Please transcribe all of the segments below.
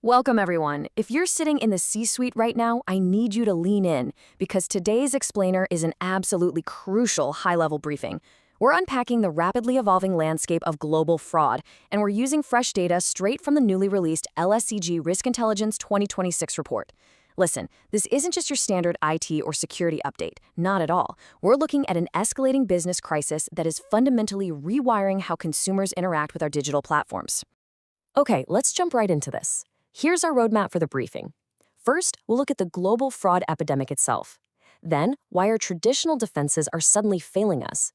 Welcome, everyone. If you're sitting in the C-suite right now, I need you to lean in because today's explainer is an absolutely crucial high-level briefing. We're unpacking the rapidly evolving landscape of global fraud, and we're using fresh data straight from the newly released LSCG Risk Intelligence 2026 report. Listen, this isn't just your standard IT or security update, not at all. We're looking at an escalating business crisis that is fundamentally rewiring how consumers interact with our digital platforms. Okay, let's jump right into this. Here's our roadmap for the briefing. First, we'll look at the global fraud epidemic itself. Then, why our traditional defenses are suddenly failing us.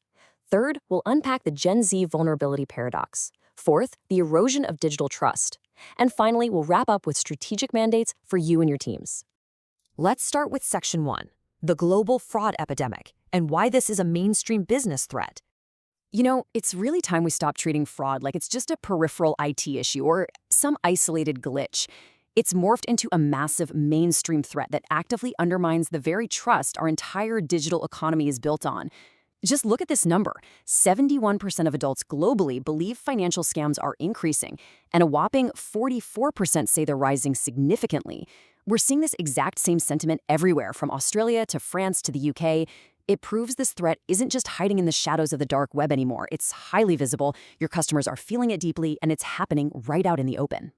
Third, we'll unpack the Gen Z vulnerability paradox. Fourth, the erosion of digital trust. And finally, we'll wrap up with strategic mandates for you and your teams. Let's start with Section 1, the global fraud epidemic, and why this is a mainstream business threat. It's really time we stop treating fraud like it's just a peripheral IT issue or some isolated glitch. It's morphed into a massive mainstream threat that actively undermines the very trust our entire digital economy is built on. Just look at this number. 71% of adults globally believe financial scams are increasing, and a whopping 44% say they're rising significantly. We're seeing this exact same sentiment everywhere, from Australia to France to the UK. It proves this threat isn't just hiding in the shadows of the dark web anymore. It's highly visible, your customers are feeling it deeply, and it's happening right out in the open.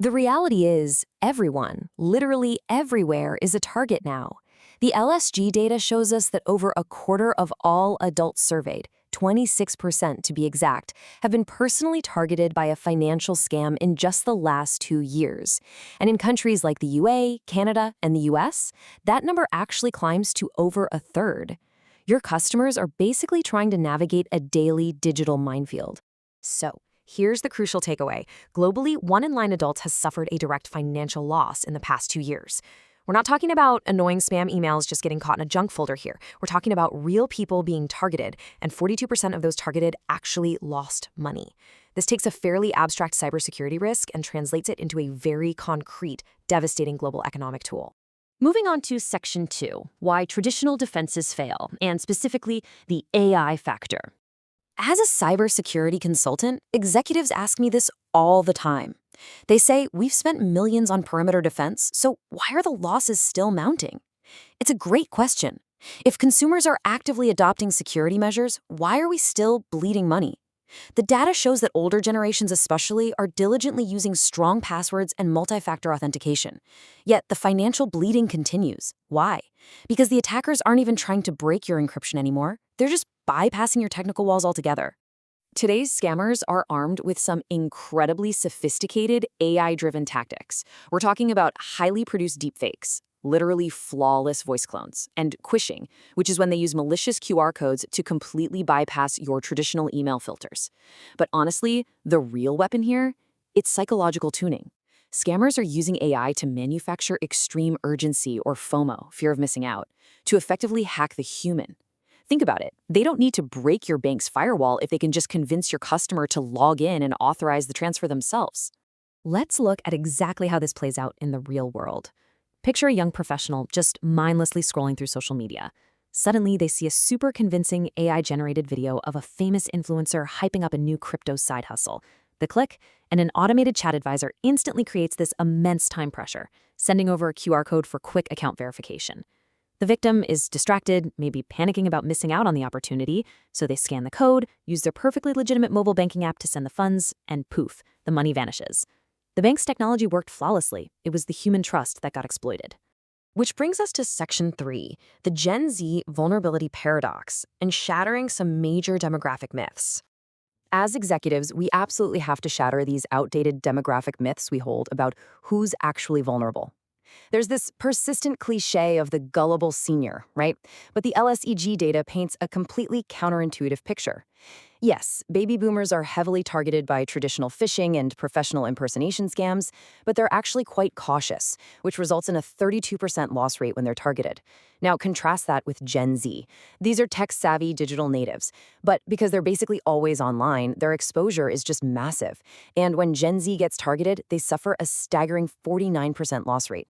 The reality is, everyone, literally everywhere, is a target now. The LSG data shows us that over a quarter of all adults surveyed, 26% to be exact, have been personally targeted by a financial scam in just the last 2 years. And in countries like the UA, Canada, and the US, that number actually climbs to over a third. Your customers are basically trying to navigate a daily digital minefield. So, here's the crucial takeaway. Globally, 1 in 9 adults has suffered a direct financial loss in the past 2 years. We're not talking about annoying spam emails just getting caught in a junk folder here. We're talking about real people being targeted, and 42% of those targeted actually lost money. This takes a fairly abstract cybersecurity risk and translates it into a very concrete, devastating global economic tool. Moving on to Section 2, why traditional defenses fail, and specifically the AI factor. As a cybersecurity consultant, executives ask me this all the time. They say, we've spent millions on perimeter defense, so why are the losses still mounting? It's a great question. If consumers are actively adopting security measures, why are we still bleeding money? The data shows that older generations especially are diligently using strong passwords and multi-factor authentication. Yet the financial bleeding continues. Why? Because the attackers aren't even trying to break your encryption anymore. They're just bypassing your technical walls altogether. Today's scammers are armed with some incredibly sophisticated AI-driven tactics. We're talking about highly produced deepfakes, literally flawless voice clones, and quishing, which is when they use malicious QR codes to completely bypass your traditional email filters. But honestly, the real weapon here, it's psychological tuning. Scammers are using AI to manufacture extreme urgency, or FOMO, fear of missing out, to effectively hack the human. Think about it. They don't need to break your bank's firewall if they can just convince your customer to log in and authorize the transfer themselves. Let's look at exactly how this plays out in the real world. Picture a young professional just mindlessly scrolling through social media. Suddenly, they see a super convincing AI-generated video of a famous influencer hyping up a new crypto side hustle. The click, and an automated chat advisor instantly creates this immense time pressure, sending over a QR code for quick account verification. The victim is distracted, maybe panicking about missing out on the opportunity, so they scan the code, use their perfectly legitimate mobile banking app to send the funds, and poof, the money vanishes. The bank's technology worked flawlessly. It was the human trust that got exploited. Which brings us to Section 3, the Gen Z vulnerability paradox, and shattering some major demographic myths. As executives, we absolutely have to shatter these outdated demographic myths we hold about who's actually vulnerable. There's this persistent cliche of the gullible senior, right? But the LSEG data paints a completely counterintuitive picture. Yes, baby boomers are heavily targeted by traditional phishing and professional impersonation scams, but they're actually quite cautious, which results in a 32% loss rate when they're targeted. Now, contrast that with Gen Z. These are tech-savvy digital natives, but because they're basically always online, their exposure is just massive. And when Gen Z gets targeted, they suffer a staggering 49% loss rate.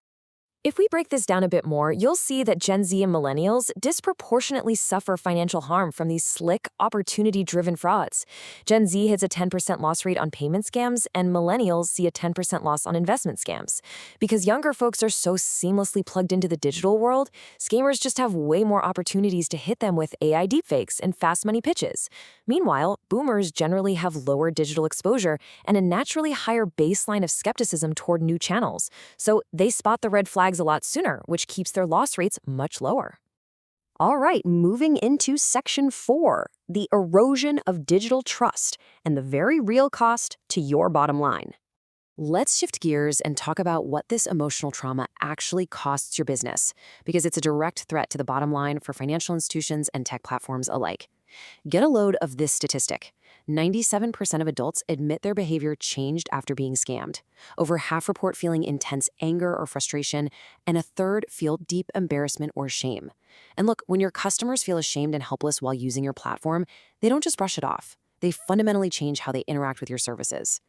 If we break this down a bit more, you'll see that Gen Z and millennials disproportionately suffer financial harm from these slick, opportunity-driven frauds. Gen Z hits a 10% loss rate on payment scams, and millennials see a 10% loss on investment scams. Because younger folks are so seamlessly plugged into the digital world, scammers just have way more opportunities to hit them with AI deepfakes and fast money pitches. Meanwhile, boomers generally have lower digital exposure and a naturally higher baseline of skepticism toward new channels, so they spot the red flags a lot sooner, which keeps their loss rates much lower. All right, moving into Section 4, the erosion of digital trust and the very real cost to your bottom line. Let's shift gears and talk about what this emotional trauma actually costs your business, because it's a direct threat to the bottom line for financial institutions and tech platforms alike. Get a load of this statistic. 97% of adults admit their behavior changed after being scammed. Over half report feeling intense anger or frustration, and a third feel deep embarrassment or shame. And look, when your customers feel ashamed and helpless while using your platform, they don't just brush it off. They fundamentally change how they interact with your services.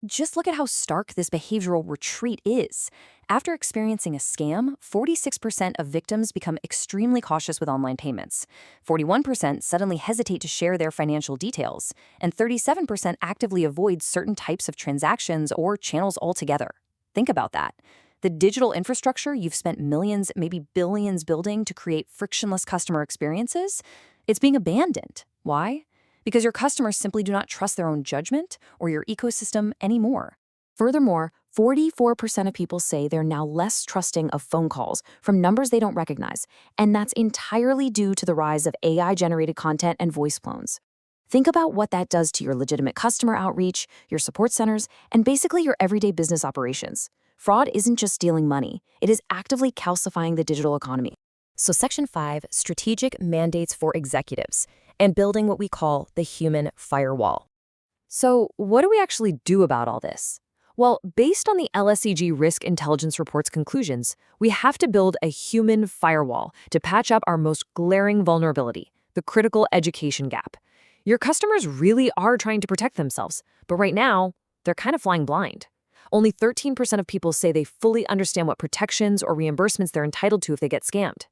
Just look at how stark this behavioral retreat is. After experiencing a scam, 46% of victims become extremely cautious with online payments. 41% suddenly hesitate to share their financial details, and 37% actively avoid certain types of transactions or channels altogether. Think about that. The digital infrastructure you've spent millions, maybe billions building to create frictionless customer experiences, it's being abandoned. Why? Because your customers simply do not trust their own judgment or your ecosystem anymore. Furthermore, 44% of people say they're now less trusting of phone calls from numbers they don't recognize, and that's entirely due to the rise of AI-generated content and voice clones. Think about what that does to your legitimate customer outreach, your support centers, and basically your everyday business operations. Fraud isn't just stealing money, it is actively calcifying the digital economy. So Section 5, strategic mandates for executives, and building what we call the human firewall. So what do we actually do about all this? Well, based on the LSCG Risk Intelligence report's conclusions, we have to build a human firewall to patch up our most glaring vulnerability, the critical education gap. Your customers really are trying to protect themselves, but right now, they're kind of flying blind. Only 13% of people say they fully understand what protections or reimbursements they're entitled to if they get scammed.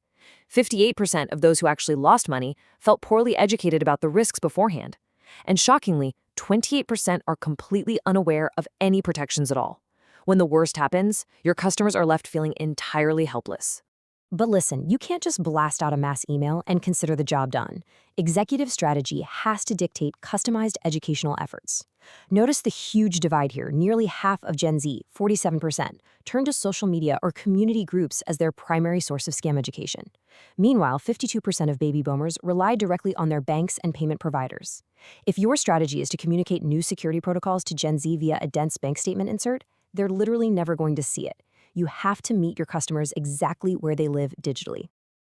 58% of those who actually lost money felt poorly educated about the risks beforehand. And shockingly, 28% are completely unaware of any protections at all. When the worst happens, your customers are left feeling entirely helpless. But listen, you can't just blast out a mass email and consider the job done. Executive strategy has to dictate customized educational efforts. Notice the huge divide here. Nearly half of Gen Z, 47%, turn to social media or community groups as their primary source of scam education. Meanwhile, 52% of baby boomers rely directly on their banks and payment providers. If your strategy is to communicate new security protocols to Gen Z via a dense bank statement insert, they're literally never going to see it. You have to meet your customers exactly where they live digitally.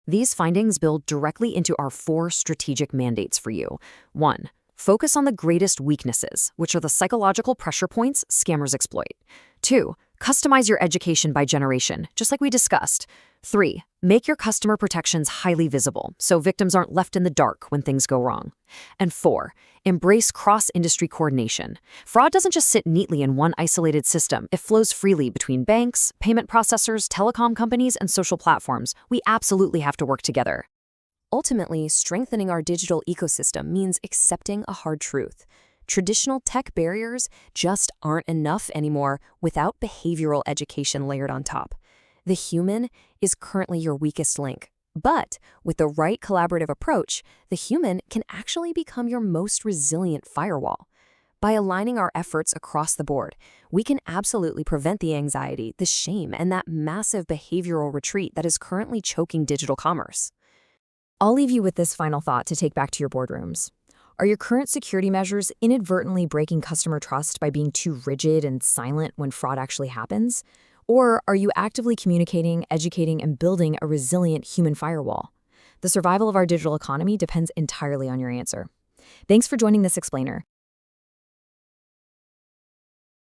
These findings build directly into our 4 strategic mandates for you. 1. Focus on the greatest weaknesses, which are the psychological pressure points scammers exploit. 2. Customize your education by generation, just like we discussed. 3. Make your customer protections highly visible, so victims aren't left in the dark when things go wrong. And 4. Embrace cross-industry coordination. Fraud doesn't just sit neatly in one isolated system. It flows freely between banks, payment processors, telecom companies, and social platforms. We absolutely have to work together. Ultimately, strengthening our digital ecosystem means accepting a hard truth. Traditional tech barriers just aren't enough anymore without behavioral education layered on top. The human is currently your weakest link. But with the right collaborative approach, the human can actually become your most resilient firewall. By aligning our efforts across the board, we can absolutely prevent the anxiety, the shame, and that massive behavioral retreat that is currently choking digital commerce. I'll leave you with this final thought to take back to your boardrooms. Are your current security measures inadvertently breaking customer trust by being too rigid and silent when fraud actually happens? Or are you actively communicating, educating, and building a resilient human firewall? The survival of our digital economy depends entirely on your answer. Thanks for joining this explainer.